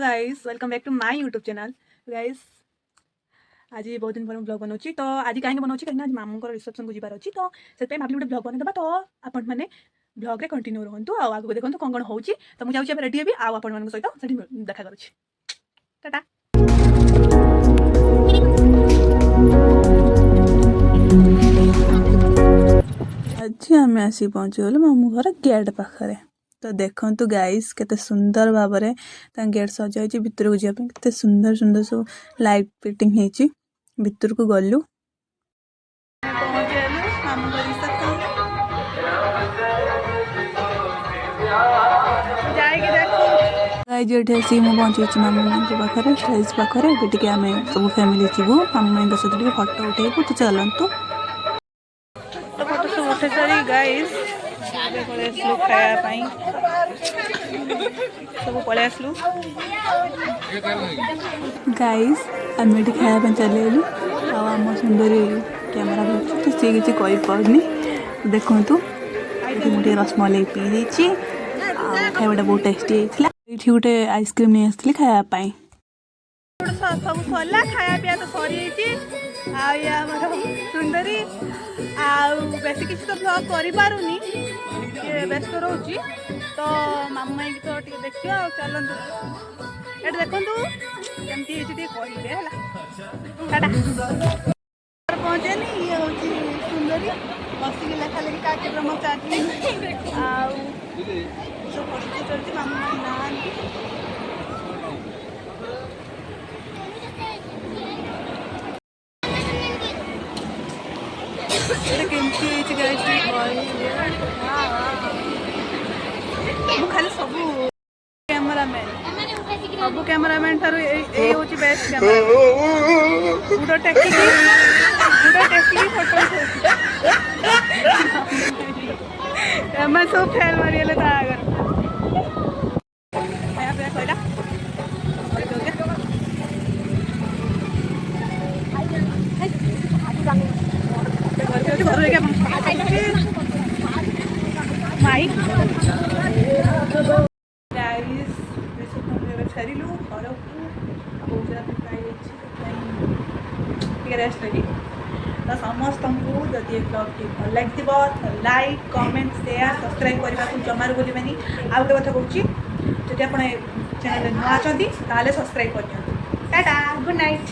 Guys welcome back to my YouTube channel guys. आज बहुत दिन पर ब्लॉग बनाऊँ तो आज कहीं बनाऊँ कहीं आज मामू रिसेप्शन को जीवार अच्छी तो से भाभी गोटे ब्लॉग बनईदेवा तो आपण मैंने ब्लॉग रे कंटिन्यू रहतु आगे देखो कौन कौन हो तो मुझे जाऊँ रेडी हेबी आपण सहित देखा करुँच टाटा। आज आम आसी पहुँचीगलु मामू घर गेट पाखे तो देखु गाइस केते सुंदर भाव में गेट सजाई भितर को जावाई केते सुंदर सुंदर सब लाइट फिटिंग होती भितर को गलु ये आसी मुझे पहुँची मामू पाखे स्टेज पाखे ये आम सब फैमिली जीवु मामू माई सहित फटो उठेबू तो चलतु फोटो सब उठे सारी गाइस खायापाई सब पलि आसलु गाइस आम ये खायापा चलू आम सुंदरी कैमेरा धरती तो सी किसी कहीपनी देखु ये मुझे रसमलाई पी देती खाइबाटा बहुत टेस्टी होता ये गोटे आइसक्रीम नहीं आसती खायापाई सब सरला खाया पीया तो सरी सुंदरी बेस किसी तो ब्लॉग करूनी व्यस्त रोची तो मामू माई तो देखिए चलतु ये देखु कमती कहे पहुँचेनी ये हूँ सुंदरी बसिक लेखा लेखी कार्यक्रम चलती सब प्रस्तुत चलती मामू माई ना खाली सब कैमरामैन ठारू ये हूँ बेस्ट कैमरा टेक्निक फोटो सब फेल मारिगले आगे छाड़ू घर को रेस्ट लगी तो समस्त को जदि ब्लॉग टी भल लगी तो लाइक कमेंट शेयर सब्सक्राइब करने को जमार बोलवेनि आ गोटे कथा कहूँ जब आप चैनल नुआ अच्छा सब्सक्राइब कर टाटा गुड नाइट।